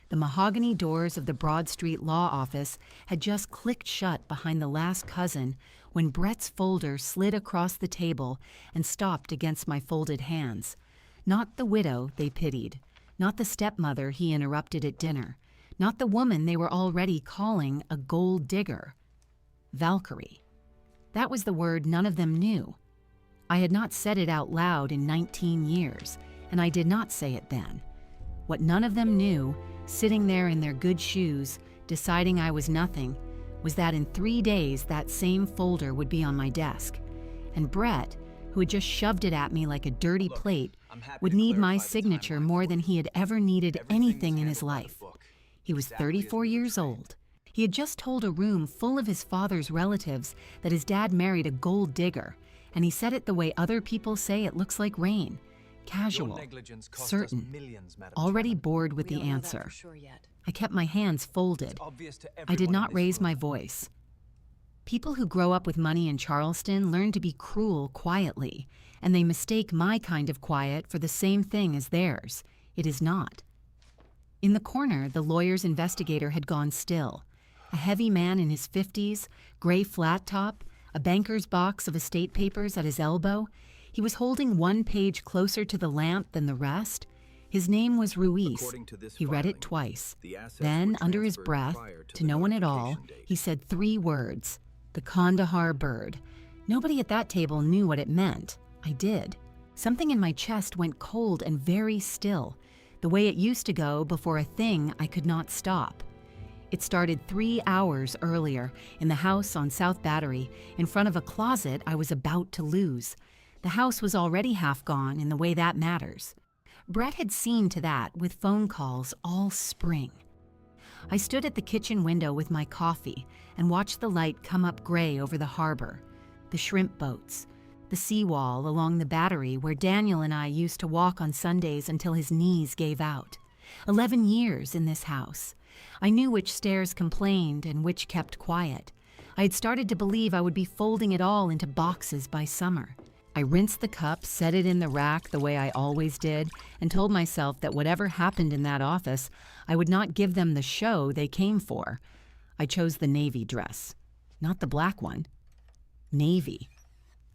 The mahogany doors of the Broad Street law office had just clicked shut behind the last cousin when Brett's folder slid across the table and stopped against my folded hands. Not the widow they pitied, not the stepmother he interrupted at dinner, not the woman they were already calling a gold digger. Valkyrie. That was the word none of them knew. I had not said it out loud in 19 years, and I did not say it then. What none of them knew, sitting there in their good shoes, deciding I was nothing, was that in 3 days that same folder would be on my desk. And Brett, who had just shoved it at me like a dirty plate, would need my signature more than he had ever needed anything in his life. He was 34 years old. He had just told a room full of his father's relatives that his dad married a gold digger, and he said it the way other people say it looks like rain. Casual, certain, already bored with the answer. I kept my hands folded. I did not raise my voice. People who grow up with money in Charleston learn to be cruel quietly, and they mistake my kind of quiet for the same thing as theirs. It is not. In the corner, the lawyer's investigator had gone still. A heavy man in his 50s, gray flat top, a banker's box of estate papers at his elbow. He was holding one page closer to the lamp than the rest. His name was Ruiz. He read it twice. Then, under his breath, to no one at all, he said 3 words: the Kandahar bird. Nobody at that table knew what it meant. I did. Something in my chest went cold and very still, the way it used to go before a thing I could not stop. It started 3 hours earlier, in the house on South Battery, in front of a closet I was about to lose. The house was already half gone in the way that matters. Brett had seen to that with phone calls all spring. I stood at the kitchen window with my coffee and watched the light come up gray over the harbor, the shrimp boats, the seawall along the Battery where Daniel and I used to walk on Sundays until his knees gave out. 11 years in this house. I knew which stairs complained and which kept quiet. I had started to believe I would be folding it all into boxes by summer. I rinsed the cup, set it in the rack the way I always did, and told myself that whatever happened in that office, I would not give them the show they came for. I chose the navy dress. Not the black one. Navy.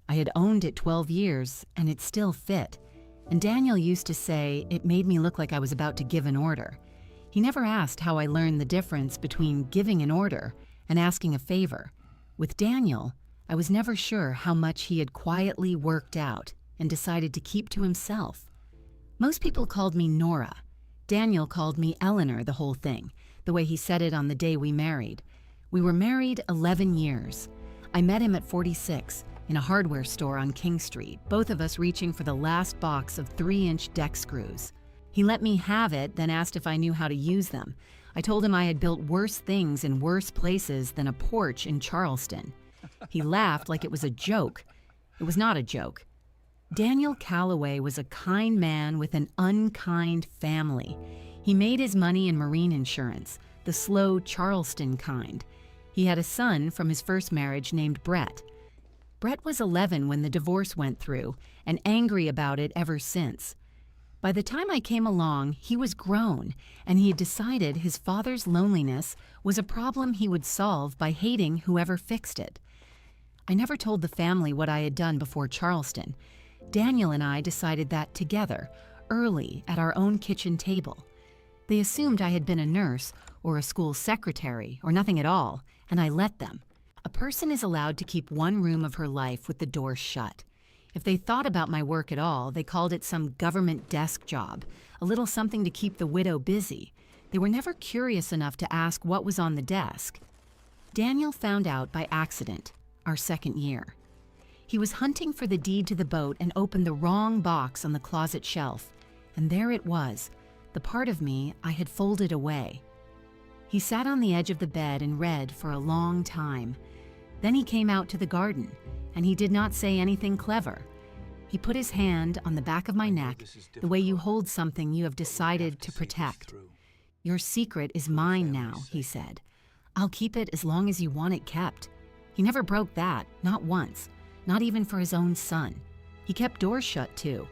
I had owned it 12 years, and it still fit. And Daniel used to say it made me look like I was about to give an order. He never asked how I learned the difference between giving an order and asking a favor. With Daniel, I was never sure how much he had quietly worked out and decided to keep to himself. Most people called me Nora. Daniel called me Eleanor the whole thing, the way he said it on the day we married. We were married 11 years. I met him at 46 in a hardware store on King Street, both of us reaching for the last box of 3-inch deck screws. He let me have it, then asked if I knew how to use them. I told him I had built worse things in worse places than a porch in Charleston. He laughed like it was a joke. It was not a joke. Daniel Calloway was a kind man with an unkind family. He made his money in marine insurance, the slow Charleston kind. He had a son from his first marriage named Brett. Brett was 11 when the divorce went through, and angry about it ever since. By the time I came along, he was grown, and he had decided his father's loneliness was a problem he would solve by hating whoever fixed it. I never told the family what I had done before Charleston. Daniel and I decided that together, early at our own kitchen table. They assumed I had been a nurse or a school secretary or nothing at all, and I let them. A person is allowed to keep one room of her life with the door shut. If they thought about my work at all, they called it some government desk job, a little something to keep the widow busy. They were never curious enough to ask what was on the desk. Daniel found out by accident, our second year. He was hunting for the deed to the boat and opened the wrong box on the closet shelf, and there it was, the part of me I had folded away. He sat on the edge of the bed and read for a long time. Then he came out to the garden, and he did not say anything clever. He put his hand on the back of my neck, the way you hold something you have decided to protect. "Your secret is mine now," he said. "I'll keep it as long as you want it kept." He never broke that, not once, not even for his own son. He kept doors shut too.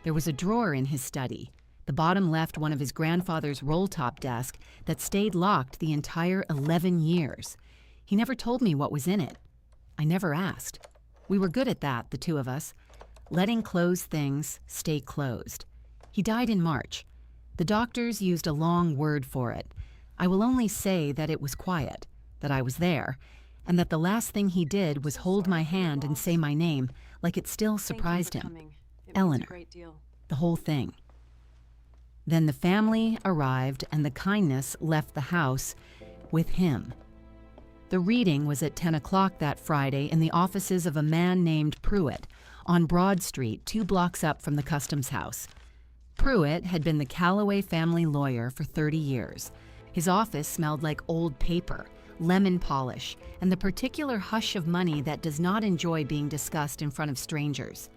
There was a drawer in his study. The bottom left one of his grandfather's roll-top desk that stayed locked the entire 11 years. He never told me what was in it. I never asked. We were good at that, the two of us. Letting closed things stay closed. He died in March. The doctors used a long word for it. I will only say that it was quiet, that I was there, and that the last thing he did was hold my hand and say my name like it still surprised him. Eleanor. The whole thing. Then the family arrived and the kindness left the house with him. The reading was at 10 o'clock that Friday in the offices of a man named Pruitt on Broad Street, 2 blocks up from the customs house. Pruitt had been the Calloway family lawyer for 30 years. His office smelled like old paper, lemon polish, and the particular hush of money that does not enjoy being discussed in front of strangers.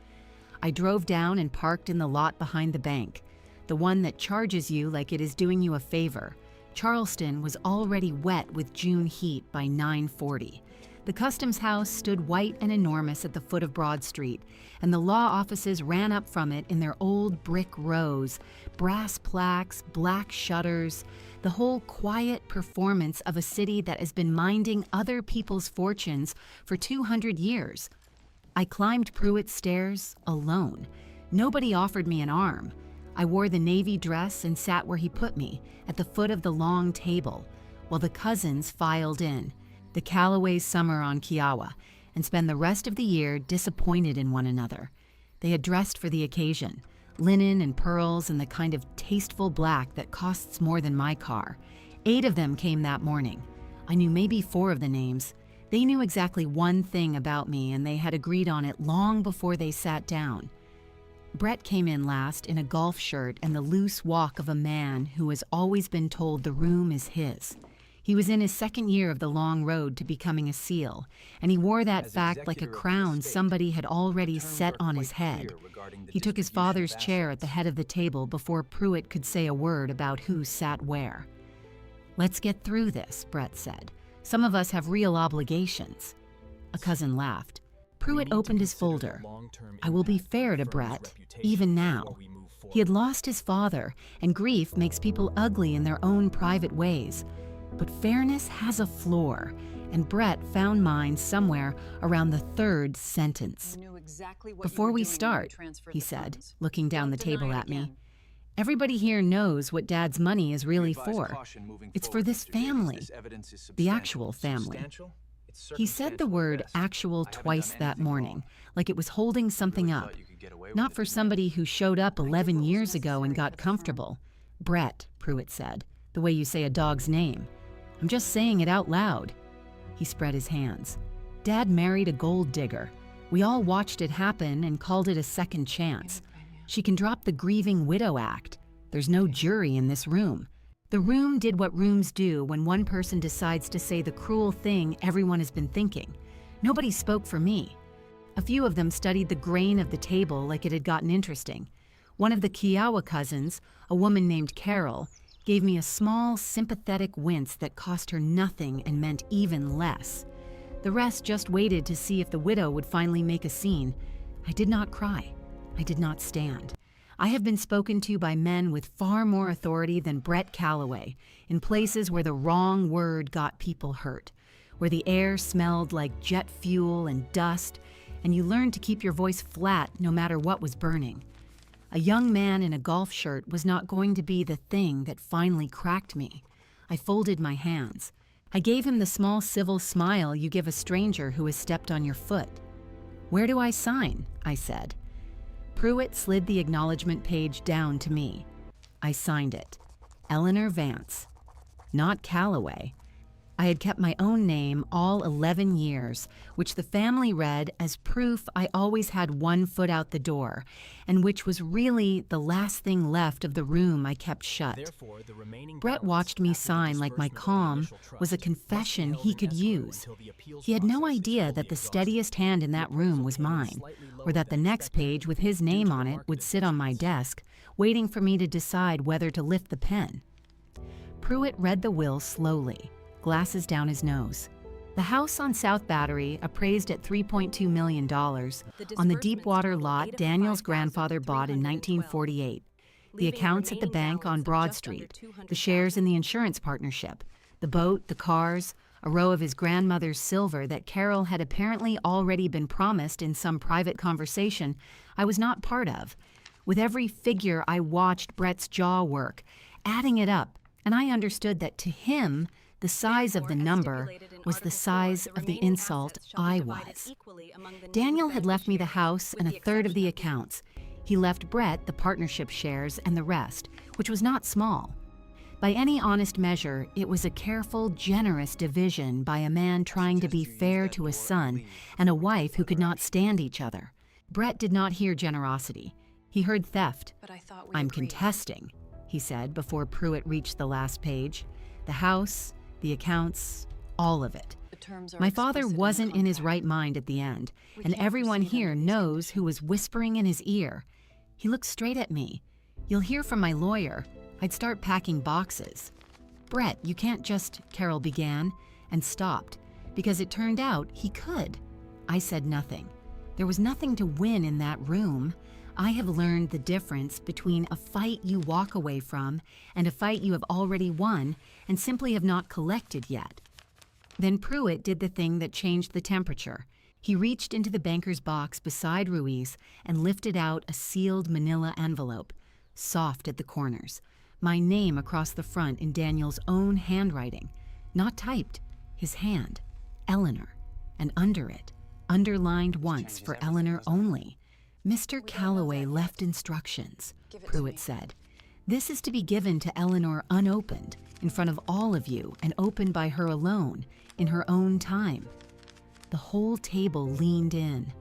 I drove down and parked in the lot behind the bank, the one that charges you like it is doing you a favor. Charleston was already wet with June heat by 9:40. The customs house stood white and enormous at the foot of Broad Street, and the law offices ran up from it in their old brick rows, brass plaques, black shutters, the whole quiet performance of a city that has been minding other people's fortunes for 200 years. I climbed Pruitt's stairs alone. Nobody offered me an arm. I wore the navy dress and sat where he put me, at the foot of the long table, while the cousins filed in, the Calloway summer on Kiowa, and spend the rest of the year disappointed in one another. They had dressed for the occasion, linen and pearls and the kind of tasteful black that costs more than my car. 8 of them came that morning. I knew maybe 4 of the names. They knew exactly one thing about me, and they had agreed on it long before they sat down. Brett came in last in a golf shirt and the loose walk of a man who has always been told the room is his. He was in his 2nd year of the long road to becoming a SEAL, and he wore that fact like a crown somebody had already set on his head. He took his father's chair at the head of the table before Pruitt could say a word about who sat where. "Let's get through this," Brett said. "Some of us have real obligations." A cousin laughed. Pruitt opened his folder. I will be fair to Brett, even now. He had lost his father, and grief makes people ugly in their own private ways. But fairness has a floor, and Brett found mine somewhere around the 3rd sentence. "Before we start," he said, looking down the table at me, "everybody here knows what Dad's money is really for. It's for this family, the actual family." He said the word actual twice that morning, like it was holding something up. Not for somebody who showed up 11 years ago and got comfortable. "Brett," Pruitt said, "the way you say a dog's name. I'm just saying it out loud." He spread his hands. "Dad married a gold digger. We all watched it happen and called it a second chance. She can drop the grieving widow act. There's no jury in this room. The room did what rooms do when one person decides to say the cruel thing everyone has been thinking. Nobody spoke for me. A few of them studied the grain of the table like it had gotten interesting. One of the Kiowa cousins, a woman named Carol, gave me a small, sympathetic wince that cost her nothing and meant even less. The rest just waited to see if the widow would finally make a scene. I did not cry. I did not stand. I have been spoken to by men with far more authority than Brett Calloway, in places where the wrong word got people hurt, where the air smelled like jet fuel and dust, and you learned to keep your voice flat no matter what was burning. A young man in a golf shirt was not going to be the thing that finally cracked me. I folded my hands. I gave him the small civil smile you give a stranger who has stepped on your foot. "Where do I sign?" I said. Pruitt slid the acknowledgement page down to me. I signed it. Eleanor Vance. Not Calloway. I had kept my own name all 11 years, which the family read as proof I always had one foot out the door, and which was really the last thing left of the room I kept shut. Brett watched me sign like my calm was a confession he could use. He had no idea that the steadiest hand in that room was mine, or that the next page with his name on it would sit on my desk, waiting for me to decide whether to lift the pen. Pruitt read the will slowly, glasses down his nose. The house on South Battery, appraised at $3.2 million, on the Deepwater lot Daniel's grandfather bought in 1948. the accounts at the bank on Broad Street, the shares in the insurance partnership, the boat, the cars, a row of his grandmother's silver that Carol had apparently already been promised in some private conversation I was not part of. With every figure, I watched Brett's jaw work, adding it up, and I understood that to him, the size of the number was the size of the insult I was. Daniel had left me the house and a third of the accounts. He left Brett the partnership shares and the rest, which was not small. By any honest measure, it was a careful, generous division by a man trying to be fair to a son and a wife who could not stand each other. Brett did not hear generosity. He heard theft. "I'm contesting," he said before Pruitt reached the last page. The house, the accounts, all of it. My father wasn't in his right mind at the end, and everyone here knows who was whispering in his ear. He looked straight at me. "You'll hear from my lawyer. I'd start packing boxes." "Brett, you can't just," Carol began, and stopped, because it turned out he could. I said nothing. There was nothing to win in that room. I have learned the difference between a fight you walk away from and a fight you have already won and simply have not collected yet. Then Pruitt did the thing that changed the temperature. He reached into the banker's box beside Ruiz and lifted out a sealed manila envelope, soft at the corners. My name across the front in Daniel's own handwriting, not typed, his hand, Eleanor, and under it, underlined once for Eleanor only. "Mr. Calloway left instructions," Pruitt said. "This is to be given to Eleanor unopened, in front of all of you, and opened by her alone, in her own time." The whole table leaned in.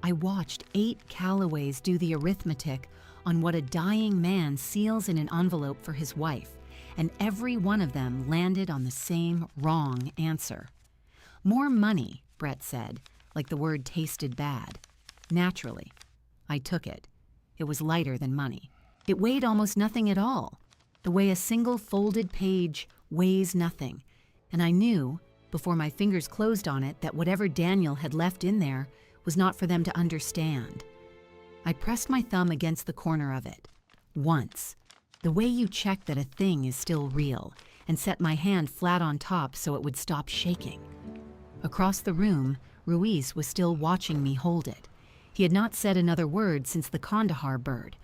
I watched 8 Calloways do the arithmetic on what a dying man seals in an envelope for his wife, and every one of them landed on the same wrong answer. "More money," Brett said, like the word tasted bad. Naturally, I took it. It was lighter than money. It weighed almost nothing at all, the way a single folded page weighs nothing, and I knew, before my fingers closed on it, that whatever Daniel had left in there was not for them to understand. I pressed my thumb against the corner of it. Once, the way you check that a thing is still real, and set my hand flat on top so it would stop shaking. Across the room, Ruiz was still watching me hold it. He had not said another word since the Kandahar bird,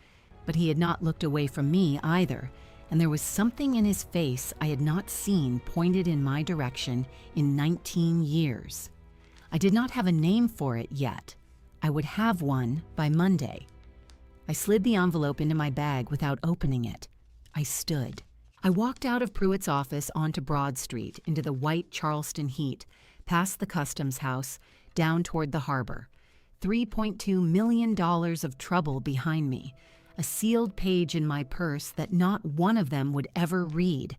but he had not looked away from me either, and there was something in his face I had not seen pointed in my direction in 19 years. I did not have a name for it yet. I would have one by Monday. I slid the envelope into my bag without opening it. I stood. I walked out of Pruitt's office onto Broad Street into the white Charleston heat, past the customs house, down toward the harbor. $3.2 million of trouble behind me, a sealed page in my purse that not one of them would ever read.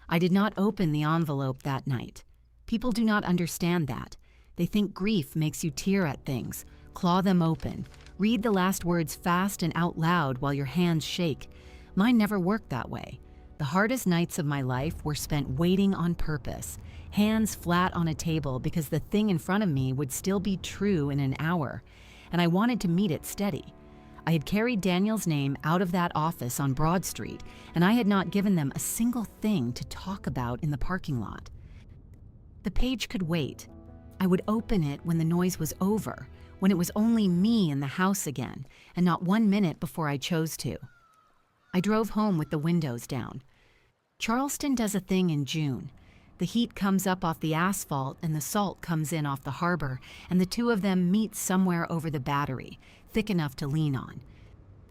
I did not open the envelope that night. People do not understand that. They think grief makes you tear at things, claw them open, read the last words fast and out loud while your hands shake. Mine never worked that way. The hardest nights of my life were spent waiting on purpose, hands flat on a table because the thing in front of me would still be true in an hour, and I wanted to meet it steady. I had carried Daniel's name out of that office on Broad Street, and I had not given them a single thing to talk about in the parking lot. The page could wait. I would open it when the noise was over, when it was only me in the house again, and not 1 minute before I chose to. I drove home with the windows down. Charleston does a thing in June. The heat comes up off the asphalt and the salt comes in off the harbor, and the two of them meet somewhere over the battery, thick enough to lean on.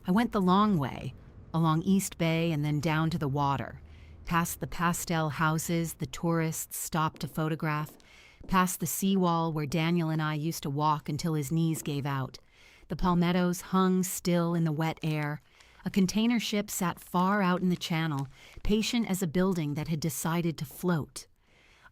I went the long way, along East Bay and then down to the water, past the pastel houses the tourists stopped to photograph, past the seawall where Daniel and I used to walk until his knees gave out. The palmettos hung still in the wet air. A container ship sat far out in the channel, patient as a building that had decided to float.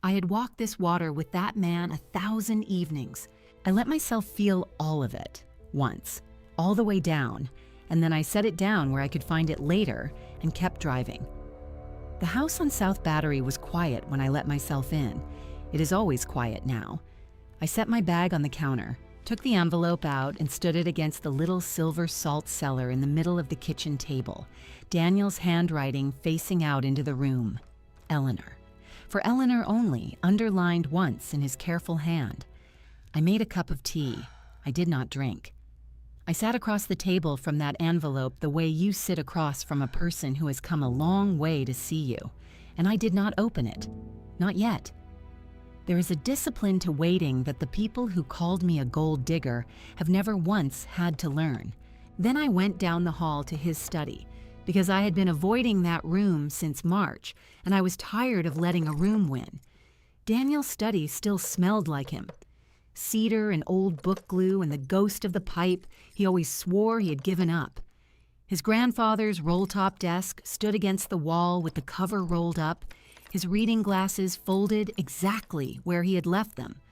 I had walked this water with that man 1,000 evenings. I let myself feel all of it, once, all the way down, and then I set it down where I could find it later and kept driving. The house on South Battery was quiet when I let myself in. It is always quiet now. I set my bag on the counter. took the envelope out and stood it against the little silver salt cellar in the middle of the kitchen table, Daniel's handwriting facing out into the room. Eleanor. For Eleanor only, underlined once in his careful hand. I made a cup of tea. I did not drink. I sat across the table from that envelope the way you sit across from a person who has come a long way to see you, and I did not open it. Not yet. There is a discipline to waiting that the people who called me a gold digger have never once had to learn. Then I went down the hall to his study, because I had been avoiding that room since March, and I was tired of letting a room win. Daniel's study still smelled like him. Cedar and old book glue and the ghost of the pipe he always swore he had given up. His grandfather's roll-top desk stood against the wall with the cover rolled up, his reading glasses folded exactly where he had left them.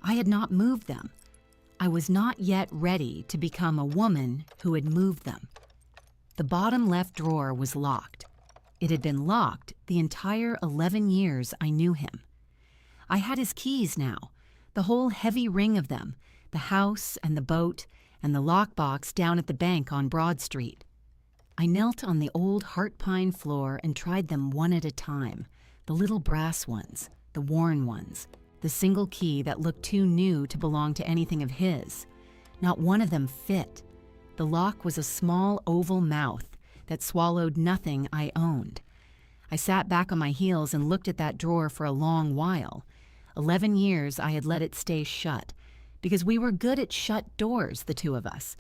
I had not moved them. I was not yet ready to become a woman who had moved them. The bottom left drawer was locked. It had been locked the entire 11 years I knew him. I had his keys now, the whole heavy ring of them, the house and the boat and the lockbox down at the bank on Broad Street. I knelt on the old heart pine floor and tried them one at a time, the little brass ones, the worn ones, the single key that looked too new to belong to anything of his. Not one of them fit. The lock was a small oval mouth that swallowed nothing I owned. I sat back on my heels and looked at that drawer for a long while. 11 years I had let it stay shut, because we were good at shut doors, the two of us.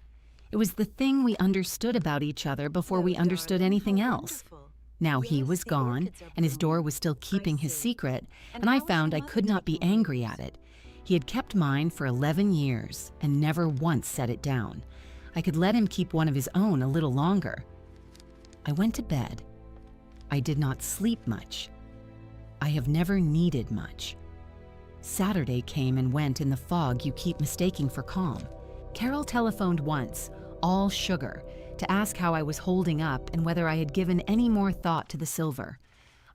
It was the thing we understood about each other before we understood anything else. Now he was gone, and his door was still keeping his secret, and I found I could not be angry at it. He had kept mine for 11 years and never once set it down. I could let him keep one of his own a little longer. I went to bed. I did not sleep much. I have never needed much. Saturday came and went in the fog you keep mistaking for calm. Carol telephoned once, all sugar, to ask how I was holding up and whether I had given any more thought to the silver.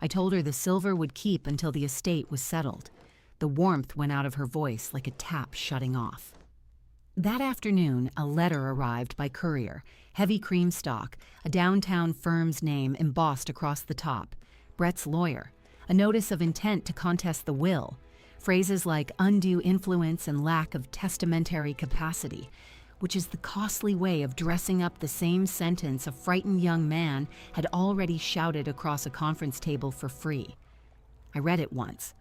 I told her the silver would keep until the estate was settled. The warmth went out of her voice like a tap shutting off. That afternoon, a letter arrived by courier, heavy cream stock, a downtown firm's name embossed across the top, Brett's lawyer, a notice of intent to contest the will, phrases like undue influence and lack of testamentary capacity, which is the costly way of dressing up the same sentence a frightened young man had already shouted across a conference table for free. I read it once.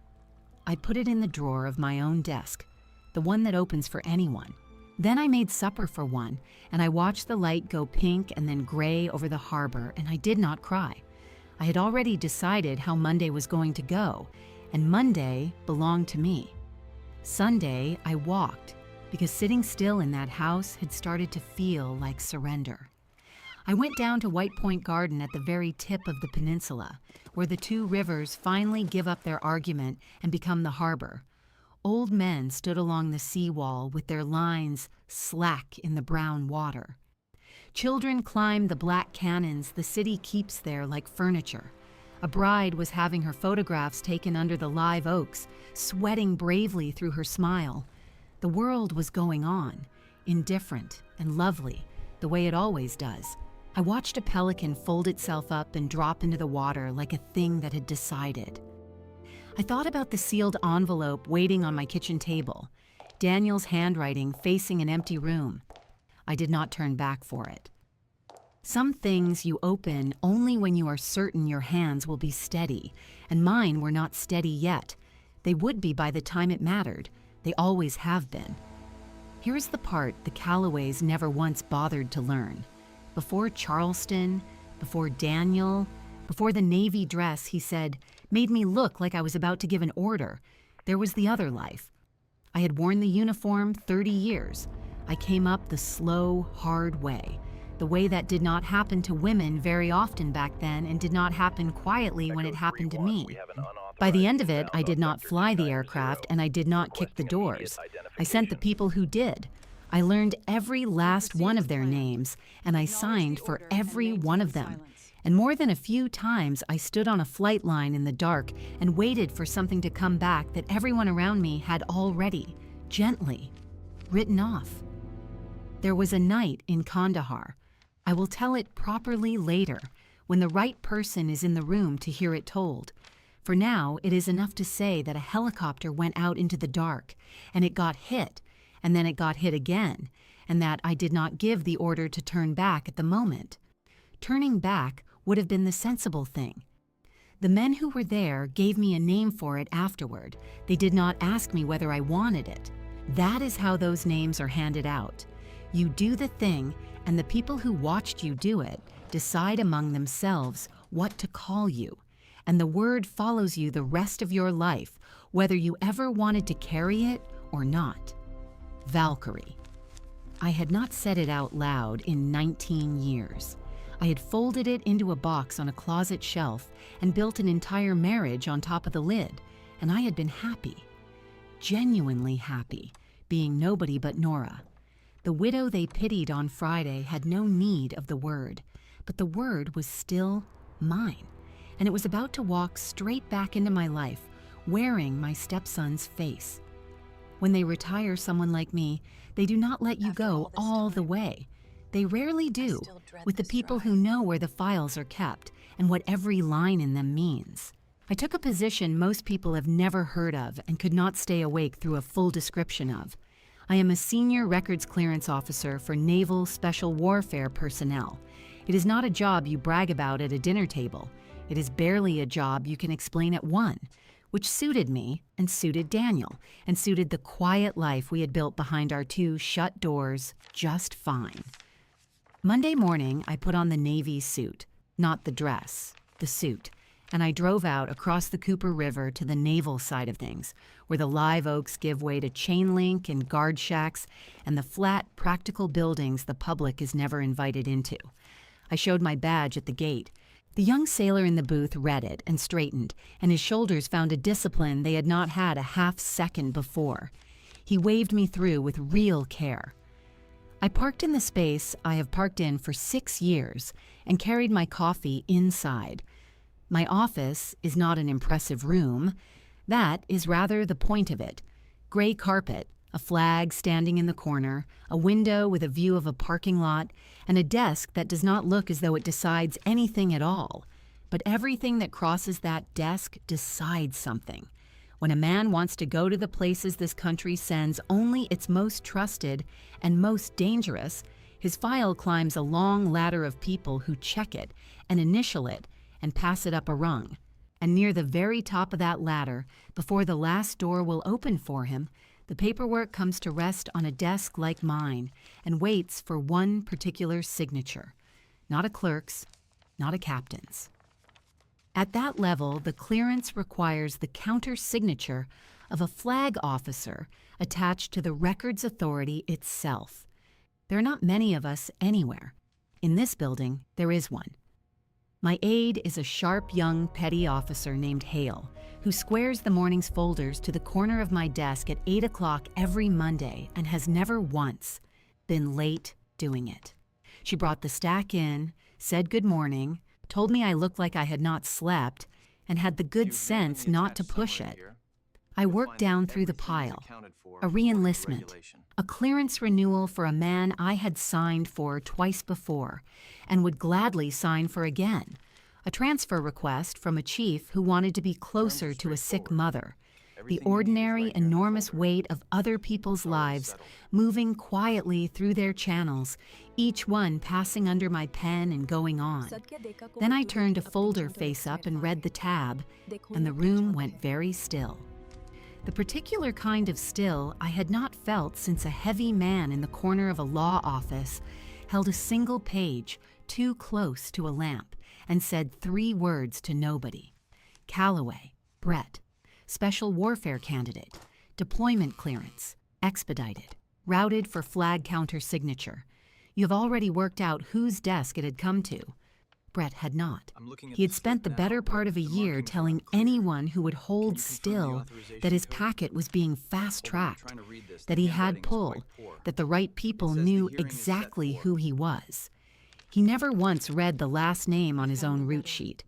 I put it in the drawer of my own desk, the one that opens for anyone. Then I made supper for one, and I watched the light go pink and then gray over the harbor, and I did not cry. I had already decided how Monday was going to go, and Monday belonged to me. Sunday, I walked, because sitting still in that house had started to feel like surrender. I went down to White Point Garden at the very tip of the peninsula, where the two rivers finally give up their argument and become the harbor. Old men stood along the seawall with their lines slack in the brown water. Children climbed the black cannons the city keeps there like furniture. A bride was having her photographs taken under the live oaks, sweating bravely through her smile. The world was going on, indifferent and lovely, the way it always does. I watched a pelican fold itself up and drop into the water like a thing that had decided. I thought about the sealed envelope waiting on my kitchen table, Daniel's handwriting facing an empty room. I did not turn back for it. Some things you open only when you are certain your hands will be steady, and mine were not steady yet. They would be by the time it mattered. They always have been. Here is the part the Callaways never once bothered to learn. Before Charleston, before Daniel, before the navy dress he said made me look like I was about to give an order, there was the other life. I had worn the uniform 30 years. I came up the slow, hard way, the way that did not happen to women very often back then and did not happen quietly when it happened to me. By the end of it, I did not fly the aircraft and I did not kick the doors. I sent the people who did. I learned every last one of their names, and I signed for every one of them. And more than a few times, I stood on a flight line in the dark and waited for something to come back that everyone around me had already, gently. written off. There was a night in Kandahar. I will tell it properly later, when the right person is in the room to hear it told. For now, it is enough to say that a helicopter went out into the dark, and it got hit, and then it got hit again, and that I did not give the order to turn back at the moment. Turning back would have been the sensible thing. The men who were there gave me a name for it afterward. They did not ask me whether I wanted it. That is how those names are handed out. You do the thing, and the people who watched you do it decide among themselves what to call you, and the word follows you the rest of your life, whether you ever wanted to carry it or not. Valkyrie. I had not said it out loud in 19 years. I had folded it into a box on a closet shelf and built an entire marriage on top of the lid, and I had been happy, genuinely happy, being nobody but Nora. The widow they pitied on Friday had no need of the word, but the word was still mine, and it was about to walk straight back into my life, wearing my stepson's face. When they retire someone like me, they do not let you go all the way. They rarely do, with the people who know where the files are kept and what every line in them means. I took a position most people have never heard of and could not stay awake through a full description of. I am a senior records clearance officer for Naval Special Warfare personnel. It is not a job you brag about at a dinner table. It is barely a job you can explain at one, which suited me and suited Daniel and suited the quiet life we had built behind our two shut doors just fine. Monday morning, I put on the Navy suit, not the dress, the suit, and I drove out across the Cooper River to the naval side of things, where the live oaks give way to chain link and guard shacks and the flat, practical buildings the public is never invited into. I showed my badge at the gate. The young sailor in the booth read it and straightened, and his shoulders found a discipline they had not had a half-second before. He waved me through with real care. I parked in the space I have parked in for 6 years and carried my coffee inside. My office is not an impressive room. That is rather the point of it. Gray carpet, a flag standing in the corner, a window with a view of a parking lot, and a desk that does not look as though it decides anything at all. But everything that crosses that desk decides something. When a man wants to go to the places this country sends only its most trusted and most dangerous, his file climbs a long ladder of people who check it and initial it and pass it up a rung. And near the very top of that ladder, before the last door will open for him, the paperwork comes to rest on a desk like mine and waits for one particular signature. Not a clerk's, not a captain's. At that level, the clearance requires the counter-signature of a flag officer attached to the records authority itself. There are not many of us anywhere. In this building, there is one. My aide is a sharp young petty officer named Hale, who squares the morning's folders to the corner of my desk at 8 o'clock every Monday and has never once been late doing it. She brought the stack in, said good morning, told me I looked like I had not slept, and had the good sense not to push it. I worked down through the pile, a re-enlistment, a clearance renewal for a man I had signed for twice before, and would gladly sign for again, a transfer request from a chief who wanted to be closer to a sick mother, the ordinary, enormous weight of other people's lives moving quietly through their channels, each one passing under my pen and going on. Then I turned a folder face up and read the tab, and the room went very still. The particular kind of still I had not felt since a heavy man in the corner of a law office held a single page too close to a lamp and said 3 words to nobody. Calloway, Brett, Special Warfare Candidate, Deployment Clearance, Expedited, routed for flag counter signature. You have already worked out whose desk it had come to. Brett had not. He had spent the better part of a year telling anyone who would hold still that his packet was being fast-tracked, that he had pull, that the right people knew exactly who he was. He never once read the last name on his own route sheet.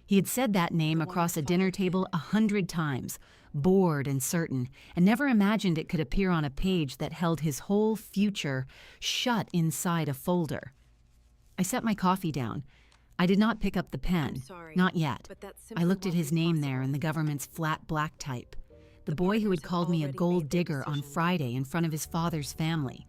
He had said that name across a dinner table 100 times, bored and certain, and never imagined it could appear on a page that held his whole future shut inside a folder. I set my coffee down. I did not pick up the pen. Not yet. I looked at his name there in the government's flat black type. The boy who had called me a gold digger on Friday in front of his father's family,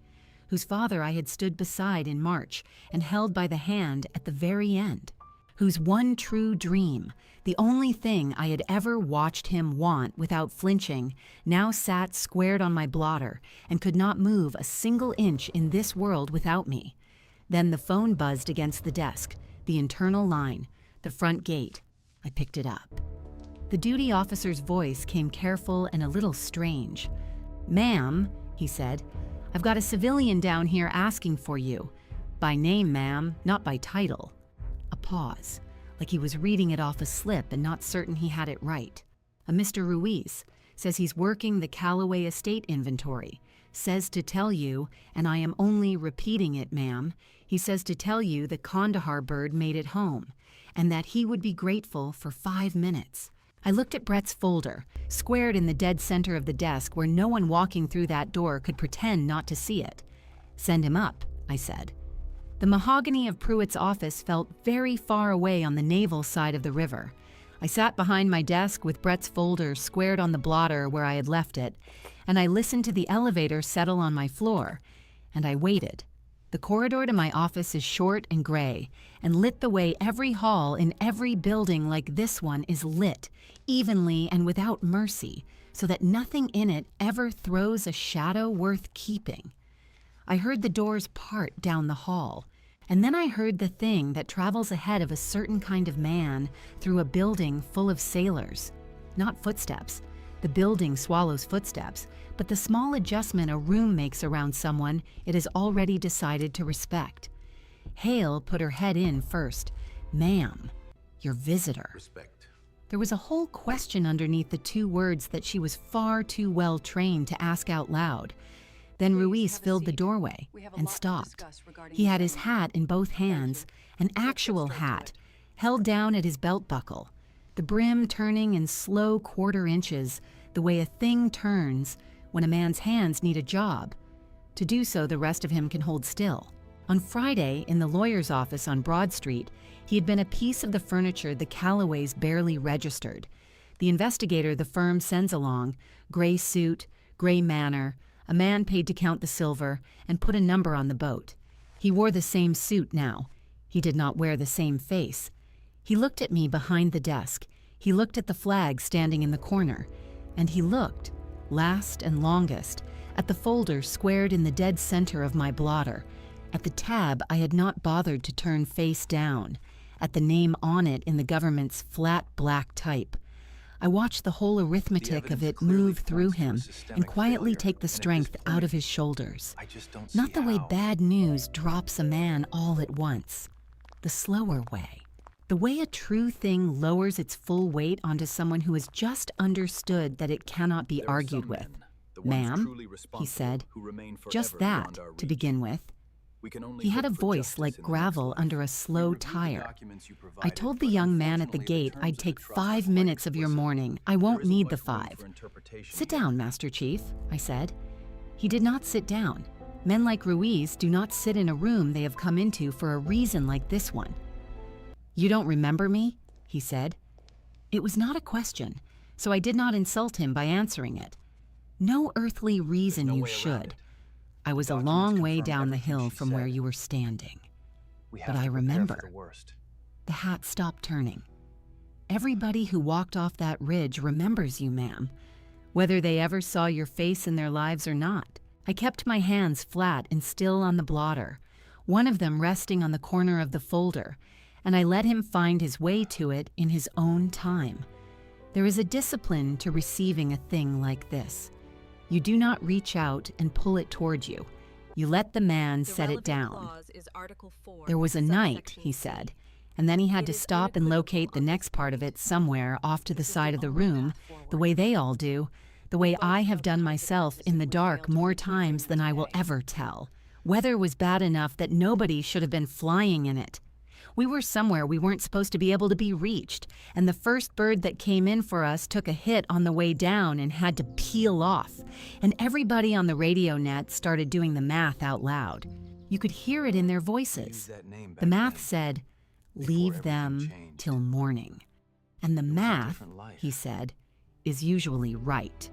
whose father I had stood beside in March and held by the hand at the very end, whose one true dream, the only thing I had ever watched him want without flinching, now sat squared on my blotter and could not move a single inch in this world without me. Then the phone buzzed against the desk, the internal line, the front gate. I picked it up. The duty officer's voice came careful and a little strange. "Ma'am," he said, "I've got a civilian down here asking for you. By name, ma'am, not by title." A pause, like he was reading it off a slip and not certain he had it right. "A Mr. Ruiz says he's working the Callaway estate inventory. Says to tell you, and I am only repeating it, ma'am, he says to tell you the Kandahar bird made it home, and that he would be grateful for 5 minutes." I looked at Brett's folder, squared in the dead center of the desk where no one walking through that door could pretend not to see it. "Send him up," I said. The mahogany of Pruitt's office felt very far away on the naval side of the river. I sat behind my desk with Brett's folder squared on the blotter where I had left it, and I listened to the elevator settle on my floor, and I waited. The corridor to my office is short and gray, and lit the way every hall in every building like this one is lit, evenly and without mercy, so that nothing in it ever throws a shadow worth keeping. I heard the doors part down the hall, and then I heard the thing that travels ahead of a certain kind of man through a building full of sailors. Not footsteps. The building swallows footsteps, but the small adjustment a room makes around someone it has already decided to respect. Hale put her head in first. "Ma'am, your visitor." Respect. There was a whole question underneath the 2 words that she was far too well trained to ask out loud. Then Ruiz filled the doorway and stopped. He had his hat in both hands, an actual hat, held down at his belt buckle, the brim turning in slow quarter inches, the way a thing turns when a man's hands need a job. To do so, the rest of him can hold still. On Friday, in the lawyer's office on Broad Street, he had been a piece of the furniture the Callaways barely registered. The investigator the firm sends along, gray suit, gray manner, a man paid to count the silver and put a number on the boat. He wore the same suit now. He did not wear the same face. He looked at me behind the desk. He looked at the flag standing in the corner. And he looked, last and longest, at the folder squared in the dead center of my blotter, at the tab I had not bothered to turn face down, at the name on it in the government's flat black type. I watched the whole arithmetic of it move through him and quietly take the strength out of his shoulders. Not the way bad news drops a man all at once. The slower way. The way a true thing lowers its full weight onto someone who has just understood that it cannot be argued with. "Ma'am," he said, "just that, to begin with." He had a voice like gravel under a slow tire. "I told the young man at the gate I'd take 5 minutes of your morning. I won't need the 5. "Sit down, Master Chief," I said. He did not sit down. Men like Ruiz do not sit in a room they have come into for a reason like this one. "You don't remember me?" he said. It was not a question, so I did not insult him by answering it. "No earthly reason you should. I was a long way down the hill from where you were standing. But I remember." The hat stopped turning. "Everybody who walked off that ridge remembers you, ma'am, whether they ever saw your face in their lives or not." I kept my hands flat and still on the blotter, one of them resting on the corner of the folder, and I let him find his way to it in his own time. There is a discipline to receiving a thing like this. You do not reach out and pull it toward you. You let the man set it down. "There was a night," he said, and then he had to stop and locate the next part of it somewhere off to the side of the room, the way they all do, the way I have done myself in the dark more times than I will ever tell. Weather was bad enough that nobody should have been flying in it. We were somewhere we weren't supposed to be able to be reached, and the first bird that came in for us took a hit on the way down and had to peel off, and everybody on the radio net started doing the math out loud. You could hear it in their voices. The math said, "Leave them till morning." And the math, he said, is usually right.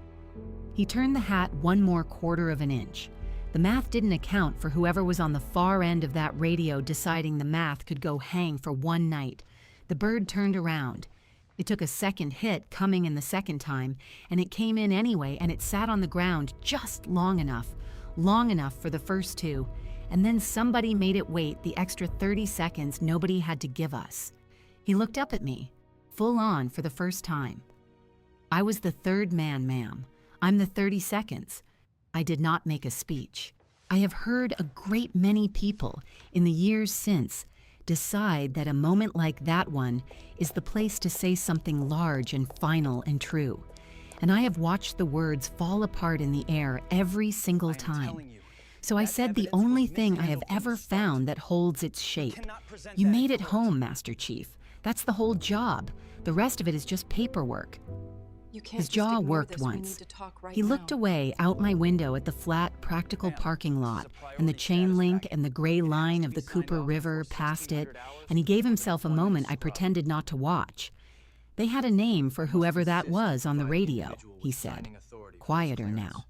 He turned the hat one more quarter of an inch. The math didn't account for whoever was on the far end of that radio deciding the math could go hang for one night. The bird turned around. It took a second hit coming in the second time, and it came in anyway, and it sat on the ground just long enough for the first two, and then somebody made it wait the extra 30 seconds nobody had to give us. He looked up at me, full on for the first time. "I was the third man, ma'am. I'm the 30 seconds. I did not make a speech. I have heard a great many people in the years since decide that a moment like that one is the place to say something large and final and true. And I have watched the words fall apart in the air every single time. So I said the only thing I have ever found that holds its shape. You made it home, Master Chief. That's the whole job. The rest of it is just paperwork." His jaw worked once. He looked away out my window at the flat, practical parking lot and the chain link and the gray line of the Cooper River past it, and he gave himself a moment I pretended not to watch. "They had a name for whoever that was on the radio," he said, quieter now.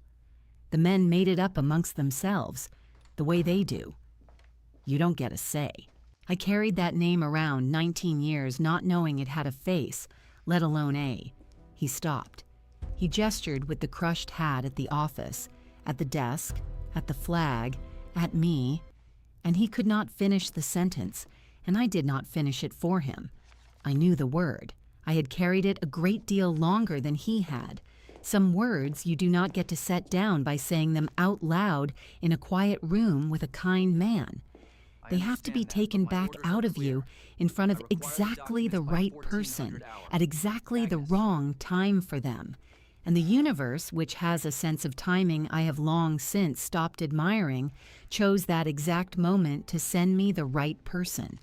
"The men made it up amongst themselves, the way they do. You don't get a say." I carried that name around 19 years not knowing it had a face, let alone a. He stopped. He gestured with the crushed hat at the office, at the desk, at the flag, at me, and he could not finish the sentence, and I did not finish it for him. I knew the word. I had carried it a great deal longer than he had. Some words you do not get to set down by saying them out loud in a quiet room with a kind man. They have to be taken back out of you in front of exactly the right person at exactly the wrong time for them. And the universe, which has a sense of timing I have long since stopped admiring, chose that exact moment to send me the right person.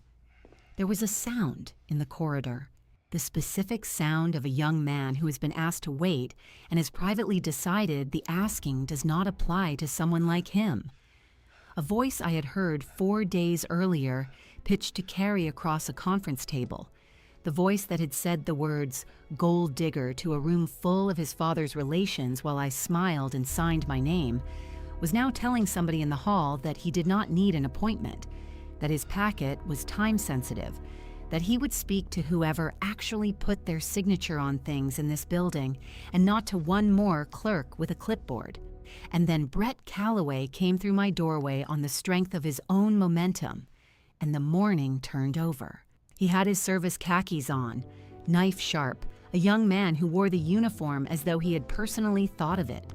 There was a sound in the corridor, the specific sound of a young man who has been asked to wait and has privately decided the asking does not apply to someone like him. A voice I had heard 4 days earlier pitched to carry across a conference table. The voice that had said the words "gold digger" to a room full of his father's relations while I smiled and signed my name was now telling somebody in the hall that he did not need an appointment, that his packet was time-sensitive, that he would speak to whoever actually put their signature on things in this building and not to one more clerk with a clipboard. And then Brett Calloway came through my doorway on the strength of his own momentum, and the morning turned over. He had his service khakis on, knife sharp, a young man who wore the uniform as though he had personally thought of it.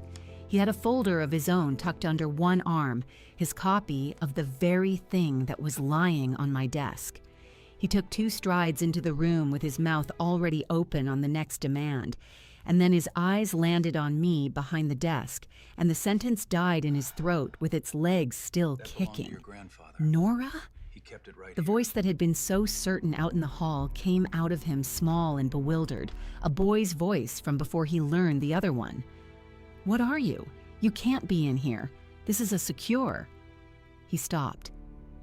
He had a folder of his own tucked under one arm, his copy of the very thing that was lying on my desk. He took 2 strides into the room with his mouth already open on the next demand, and then his eyes landed on me behind the desk, and the sentence died in his throat with its legs still kicking. "Nora?" The voice that had been so certain out in the hall came out of him small and bewildered, a boy's voice from before he learned the other one. "What are you? You can't be in here. This is a secure." He stopped.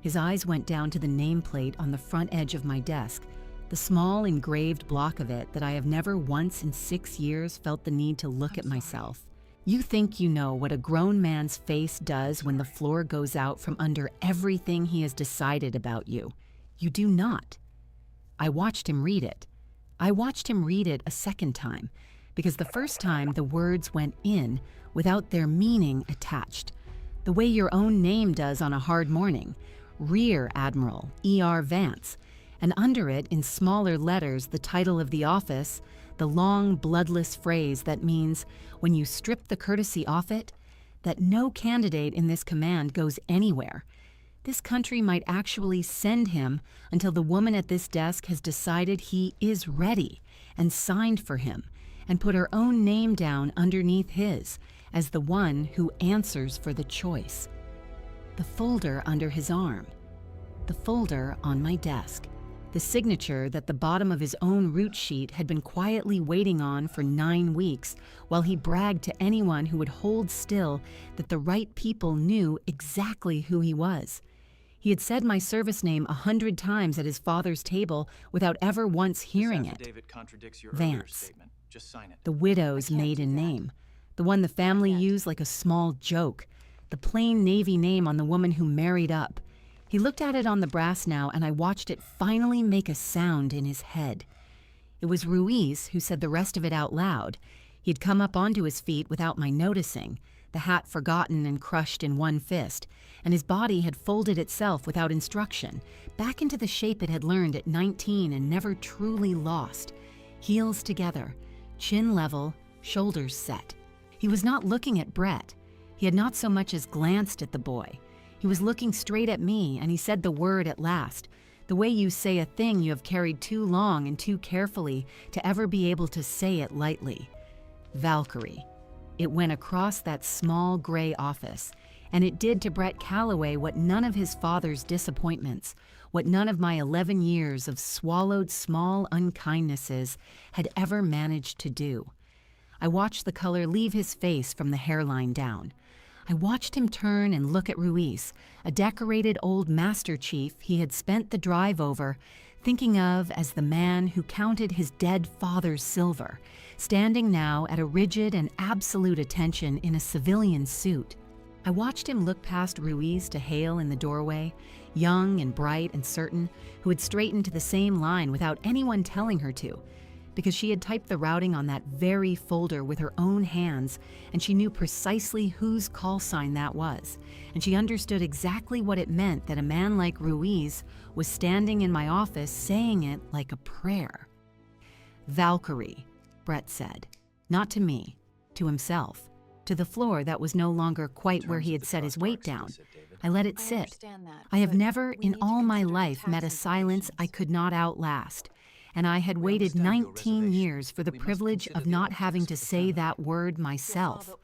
His eyes went down to the nameplate on the front edge of my desk, the small engraved block of it that I have never once in 6 years felt the need to look at myself. "You think you know what a grown man's face does when the floor goes out from under everything he has decided about you. You do not." I watched him read it. I watched him read it a second time, because the first time the words went in without their meaning attached, the way your own name does on a hard morning, Rear Admiral E.R. Vance, and under it, in smaller letters, the title of the office, the long, bloodless phrase that means, when you strip the courtesy off it, that no candidate in this command goes anywhere. This country might actually send him until the woman at this desk has decided he is ready and signed for him and put her own name down underneath his as the one who answers for the choice. The folder under his arm. The folder on my desk. the signature that the bottom of his own route sheet had been quietly waiting on for 9 weeks, while he bragged to anyone who would hold still that the right people knew exactly who he was. He had said my service name 100 times at his father's table without ever once hearing it. Vance. The widow's maiden name. The one the family used like a small joke. The plain Navy name on the woman who married up. He looked at it on the brass now, and I watched it finally make a sound in his head. It was Ruiz who said the rest of it out loud. He'd come up onto his feet without my noticing, the hat forgotten and crushed in one fist, and his body had folded itself without instruction, back into the shape it had learned at 19 and never truly lost. Heels together, chin level, shoulders set. He was not looking at Brett. He had not so much as glanced at the boy. He was looking straight at me, and he said the word at last, the way you say a thing you have carried too long and too carefully to ever be able to say it lightly. Valkyrie. It went across that small gray office, and it did to Brett Calloway what none of his father's disappointments, what none of my 11 years of swallowed small unkindnesses had ever managed to do. I watched the color leave his face from the hairline down. I watched him turn and look at Ruiz, a decorated old master chief he had spent the drive over, thinking of as the man who counted his dead father's silver, standing now at a rigid and absolute attention in a civilian suit. I watched him look past Ruiz to Hale in the doorway, young and bright and certain, who had straightened to the same line without anyone telling her to, because she had typed the routing on that very folder with her own hands, and she knew precisely whose call sign that was, and she understood exactly what it meant that a man like Ruiz was standing in my office saying it like a prayer. Valkyrie, Brett said, not to me, to himself, to the floor that was no longer quite where he had set his weight down. I let it sit. I have never in all my life met a silence I could not outlast, and I had waited 19 years for the privilege of not having to say that word myself.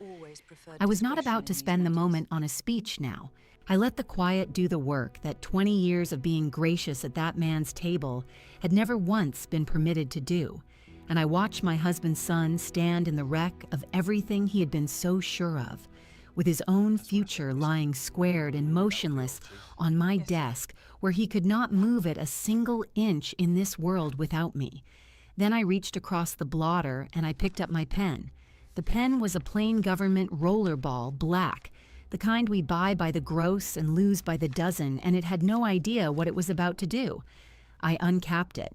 I was not about to spend the moment on a speech now. I let the quiet do the work that 20 years of being gracious at that man's table had never once been permitted to do, and I watched my husband's son stand in the wreck of everything he had been so sure of, with his own future lying squared and motionless on my desk where he could not move it a single inch in this world without me. Then I reached across the blotter and I picked up my pen. The pen was a plain government rollerball, black, the kind we buy by the gross and lose by the dozen, and it had no idea what it was about to do. I uncapped it.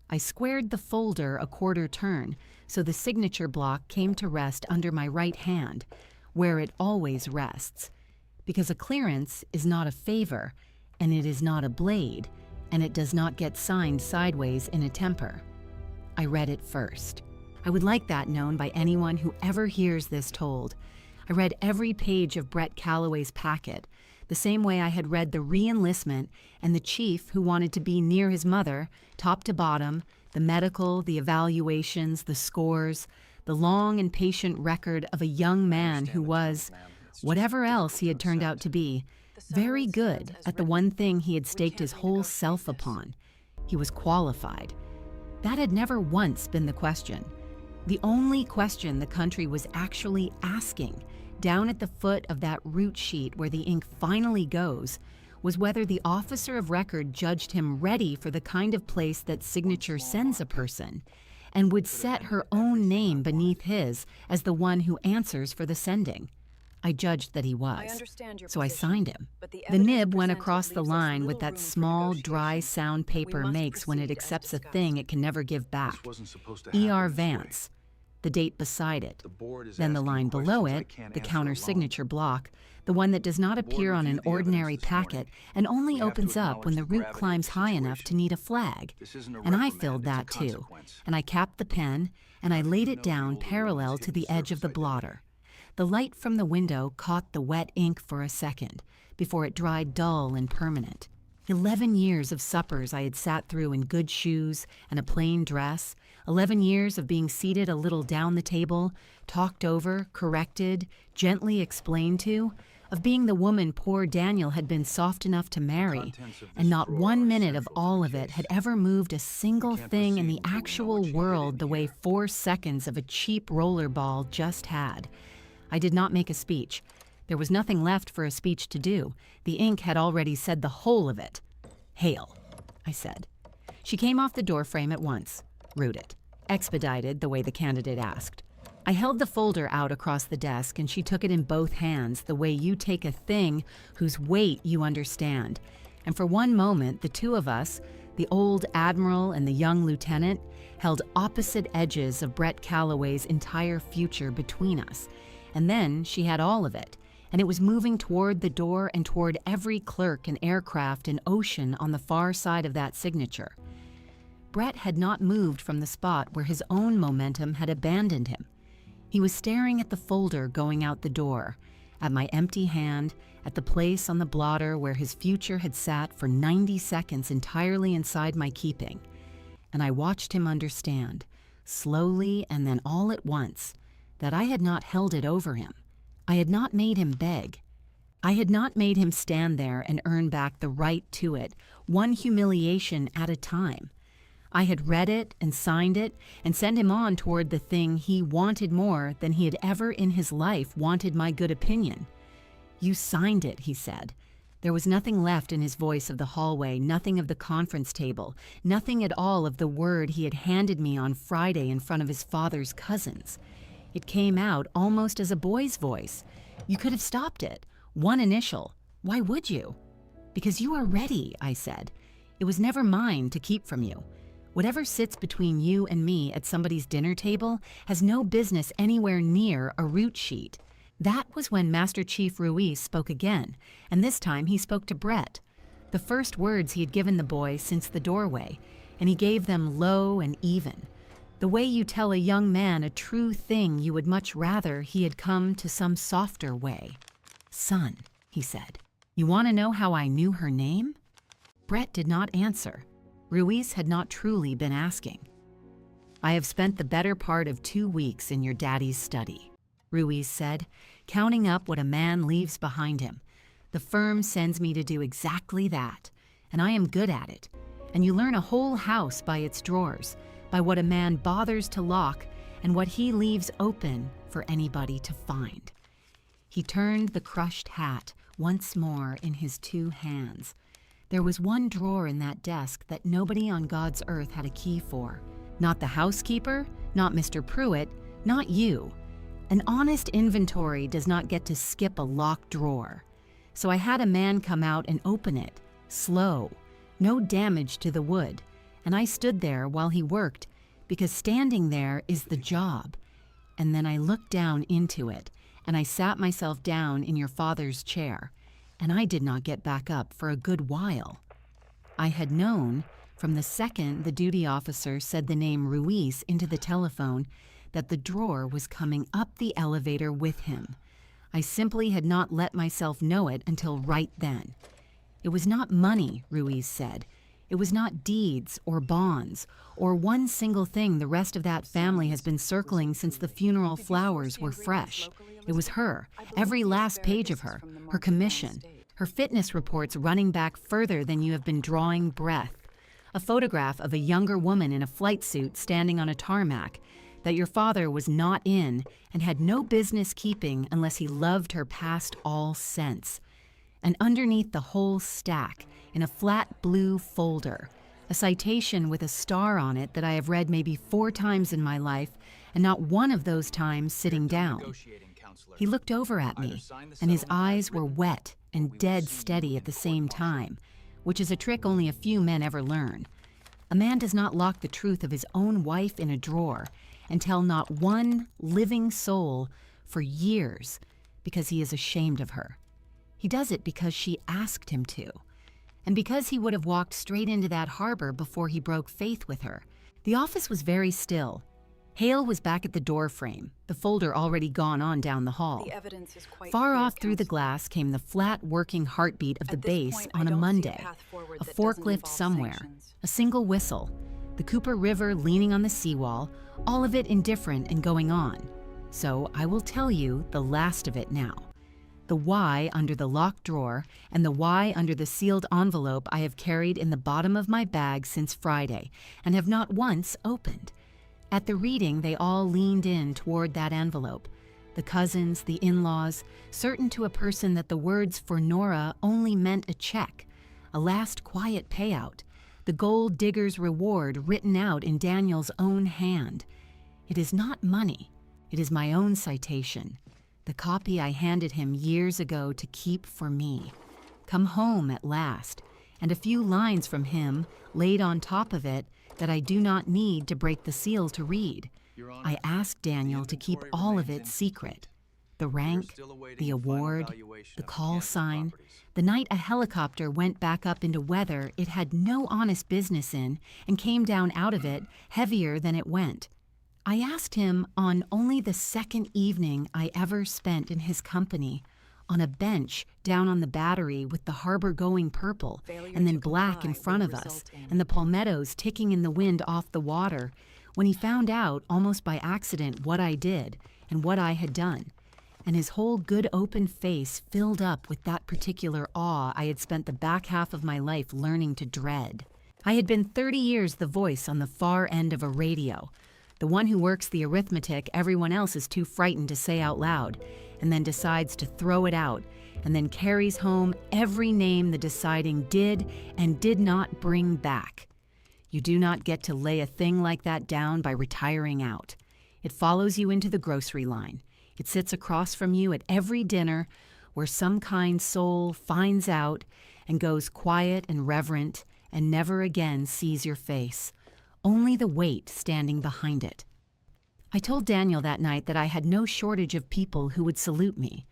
I squared the folder a quarter turn so the signature block came to rest under my right hand, where it always rests, because a clearance is not a favor, and it is not a blade, and it does not get signed sideways in a temper. I read it first. I would like that known by anyone who ever hears this told. I read every page of Brett Calloway's packet, the same way I had read the re-enlistment and the chief who wanted to be near his mother, top to bottom, the medical, the evaluations, the scores, the long and patient record of a young man who was, whatever else he had turned out to be, very good at the one thing he had staked his whole self upon. He was qualified. That had never once been the question. The only question the country was actually asking, down at the foot of that route sheet where the ink finally goes, was whether the officer of record judged him ready for the kind of place that signature sends a person, and would set her own name beneath his as the one who answers for the sending. I judged that he was, so I signed him. The nib went across the line with that small, dry sound paper makes when it accepts a thing it can never give back. E.R. Vance, the date beside it. Then the line below it, the counter-signature block, the one that does not appear on an ordinary packet and only opens up when the route climbs high enough to need a flag. And I filled that too, and I capped the pen, and I laid it down parallel to the edge of the blotter. The light from the window caught the wet ink for a second, before it dried dull and permanent. 11 years of suppers I had sat through in good shoes and a plain dress, 11 years of being seated a little down the table, talked over, corrected, gently explained to, of being the woman poor Daniel had been soft enough to marry, and not 1 minute of all of it had ever moved a single thing in the actual world the way 4 seconds of a cheap rollerball just had. I did not make a speech. There was nothing left for a speech to do. The ink had already said the whole of it. "Hail," I said. She came off the doorframe at once. "Root it." Expedited, the way the candidate asked. I held the folder out across the desk, and she took it in both hands, the way you take a thing whose weight you understand. And for one moment, the two of us, the old admiral and the young lieutenant, held opposite edges of Brett Calloway's entire future between us. And then she had all of it, and it was moving toward the door and toward every clerk and aircraft and ocean on the far side of that signature. Brett had not moved from the spot where his own momentum had abandoned him. He was staring at the folder going out the door, at my empty hand, at the place on the blotter where his future had sat for 90 seconds entirely inside my keeping. And I watched him understand, slowly and then all at once, that I had not held it over him. I had not made him beg. I had not made him stand there and earn back the right to it, one humiliation at a time. I had read it and signed it and sent him on toward the thing he wanted more than he had ever in his life wanted my good opinion. "You signed it," he said. There was nothing left in his voice of the hallway, nothing of the conference table, nothing at all of the word he had handed me on Friday in front of his father's cousins. It came out almost as a boy's voice. You could have stopped it. One initial. Why would you? "Because you are ready," I said. "It was never mine to keep from you. Whatever sits between you and me at somebody's dinner table has no business anywhere near a root sheet." That was when Master Chief Ruiz spoke again, and this time he spoke to Brett. The first words he had given the boy since the doorway, and he gave them low and even. The way you tell a young man a true thing you would much rather he had come to some softer way. "Son," he said, "you want to know how I knew her name?" Brett did not answer. Ruiz had not truly been asking. "I have spent the better part of 2 weeks in your daddy's study," Ruiz said, counting up what a man leaves behind him. "The firm sends me to do exactly that, and I am good at it. And you learn a whole house by its drawers, by what a man bothers to lock and what he leaves open for anybody to find." He turned the crushed hat once more in his 2 hands. There was one drawer in that desk that nobody on God's earth had a key for. Not the housekeeper, not Mr. Pruitt, not you. An honest inventory does not get to skip a locked drawer. So I had a man come out and open it, slow, no damage to the wood, and I stood there while he worked, because standing there is the job. And then I looked down into it, and I sat myself down in your father's chair, and I did not get back up for a good while. I had known, from the second the duty officer said the name Ruiz into the telephone, that the drawer was coming up the elevator with him. I simply had not let myself know it until right then. It was not money, Ruiz said. It was not deeds or bonds or one single thing the rest of that family has been circling since the funeral flowers were fresh. It was her, every last page of her, her commission, her fitness reports running back further than you have been drawing breath, a photograph of a younger woman in a flight suit standing on a tarmac that your father was not in and had no business keeping unless he loved her past all sense. And underneath the whole stack, in a flat blue folder, a citation with a star on it that I have read maybe 4 times in my life, and not one of those times sitting down. He looked over at me, and his eyes were wet and dead steady at the same time, which is a trick only a few men ever learn. A man does not lock the truth of his own wife in a drawer and tell not one living soul for years because he is ashamed of her. He does it because she asked him to, and because he would have walked straight into that harbor before he broke faith with her. The office was very still. Hale was back at the door frame, the folder already gone on down the hall. The evidence is quite Far clear, off through the Counselor. glass came the flat working heartbeat of the At this bass point, I on a don't see a Monday, path forward a that doesn't forklift involve somewhere, sanctions. a single whistle, the Cooper River leaning on the seawall, all of it indifferent and going on. So I will tell you the last of it now. The Y under the locked drawer and the Y under the sealed envelope I have carried in the bottom of my bag since Friday and have not once opened. At the reading, they all leaned in toward that envelope. The cousins, the in-laws, certain to a person that the words for Nora only meant a check, a last quiet payout, the gold digger's reward written out in Daniel's own hand. It is not money. It is my own citation, the copy I handed him years ago to keep for me. Come home at last, and a few lines from him laid on top of it that I do not need to break the seal to read. I asked Daniel to keep all of it secret. The rank, the award, the call sign, the night a helicopter went back up into weather it had no honest business in and came down out of it heavier than it went. I asked him on only the second evening I ever spent in his company, on a bench down on the Battery with the harbor going purple and then black in front of us and the palmettos ticking in the wind off the water, when he found out almost by accident what I did and what I had done, and his whole good open face filled up with that particular awe I had spent the back half of my life learning to dread. I had been 30 years the voice on the far end of a radio, the one who works the arithmetic everyone else is too frightened to say out loud, and then decides to throw it out, and then carries home every name the deciding did and did not bring back. You do not get to lay a thing like that down by retiring out. It follows you into the grocery line. It sits across from you at every dinner where some kind soul finds out and goes quiet and reverent and never again sees your face, only the weight standing behind it. I told Daniel that night that I had no shortage of people who would salute me.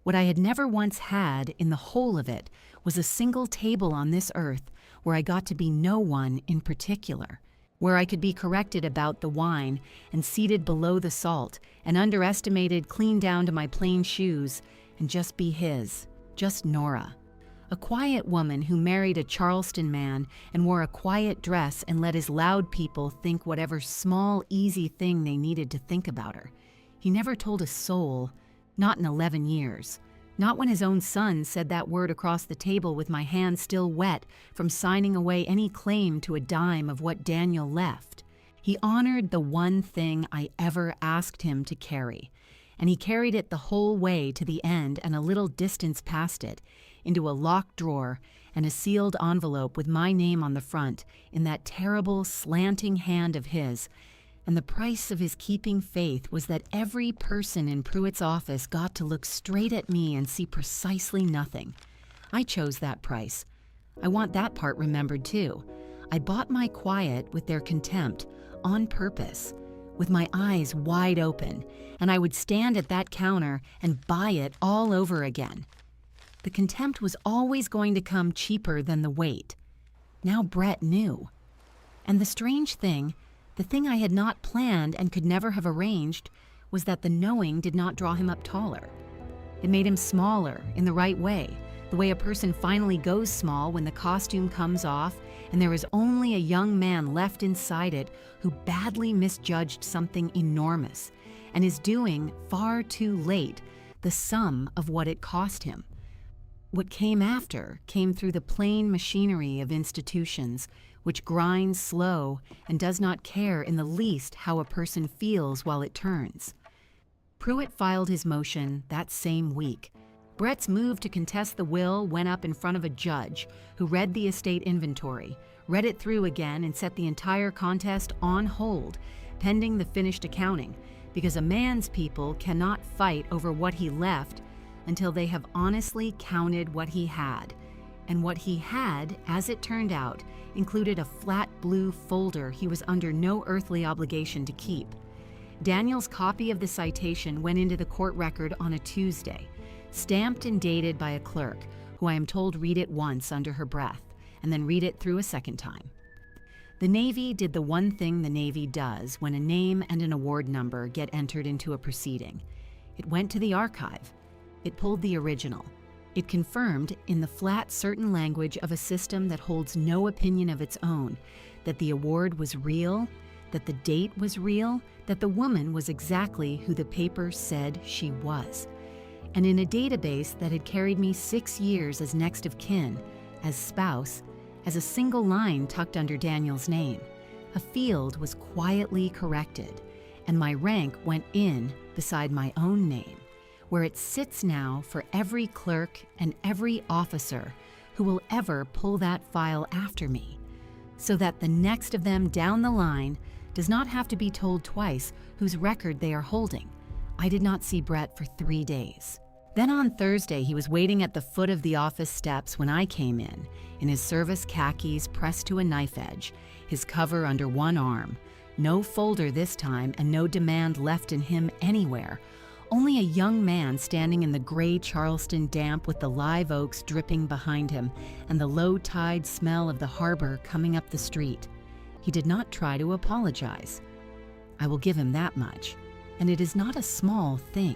What I had never once had in the whole of it was a single table on this earth where I got to be no one in particular, where I could be corrected about the wine and seated below the salt and underestimated clean down to my plain shoes and just be his, just Nora. A quiet woman who married a Charleston man and wore a quiet dress and let his loud people think whatever small, easy thing they needed to think about her. He never told a soul, not in 11 years. Not when his own son said that word across the table with my hand still wet from signing away any claim to a dime of what Daniel left. He honored the one thing I ever asked him to carry, and he carried it the whole way to the end and a little distance past it, into a locked drawer and a sealed envelope with my name on the front in that terrible slanting hand of his. And the price of his keeping faith was that every person in Pruitt's office got to look straight at me and see precisely nothing. I chose that price. I want that part remembered too. I bought my quiet with their contempt on purpose, with my eyes wide open, and I would stand at that counter and buy it all over again. The contempt was always going to come cheaper than the wait. Now Brett knew. And the strange thing, the thing I had not planned and could never have arranged, was that the knowing did not draw him up taller. It made him smaller in the right way, the way a person finally goes small when the costume comes off and there is only a young man left inside it who badly misjudged something enormous and is doing, far too late, the sum of what it cost him. What came after came through the plain machinery of institutions, which grinds slow and does not care in the least how a person feels while it turns. Pruitt filed his motion that same week. Brett's move to contest the will went up in front of a judge who read the estate inventory, read it through again, and set the entire contest on hold, pending the finished accounting, because a man's people cannot fight over what he left until they have honestly counted what he had. And what he had, as it turned out, included a flat blue folder he was under no earthly obligation to keep. Daniel's copy of the citation went into the court record on a Tuesday, stamped and dated by a clerk, who I am told read it once under her breath, and then read it through a second time. The Navy did the one thing the Navy does when a name and an award number get entered into a proceeding. It went to the archive. It pulled the original. It confirmed, in the flat, certain language of a system that holds no opinion of its own, that the award was real, that the date was real, that the woman was exactly who the paper said she was. and in a database that had carried me 6 years as next of kin, as spouse, as a single line tucked under Daniel's name, a field was quietly corrected, and my rank went in beside my own name, where it sits now for every clerk and every officer who will ever pull that file after me, so that the next of them down the line does not have to be told twice whose record they are holding. I did not see Brett for 3 days. Then on Thursday, he was waiting at the foot of the office steps when I came in his service khakis pressed to a knife edge, his cover under one arm, no folder this time and no demand left in him anywhere, only a young man standing in the gray Charleston damp with the live oaks dripping behind him and the low tide smell of the harbor coming up the street. He did not try to apologize. I will give him that much, and it is not a small thing.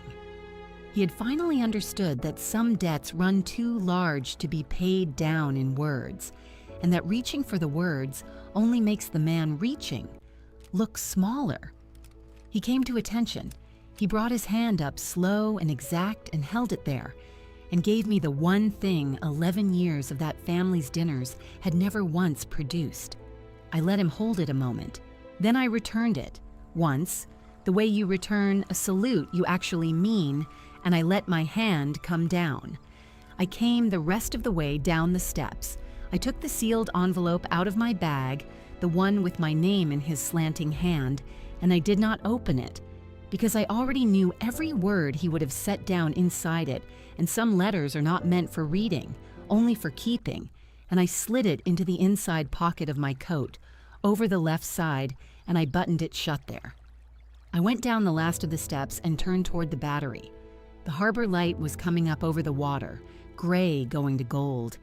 He had finally understood that some debts run too large to be paid down in words, and that reaching for the words only makes the man reaching look smaller. He came to attention. He brought his hand up slow and exact and held it there, and gave me the one thing 11 years of that family's dinners had never once produced. I let him hold it a moment. Then I returned it, once, the way you return a salute you actually mean, and I let my hand come down. I came the rest of the way down the steps. I took the sealed envelope out of my bag, the one with my name in his slanting hand, and I did not open it, because I already knew every word he would have set down inside it, and some letters are not meant for reading, only for keeping, and I slid it into the inside pocket of my coat, over the left side, and I buttoned it shut there. I went down the last of the steps and turned toward the Battery. The harbor light was coming up over the water, gray going to gold,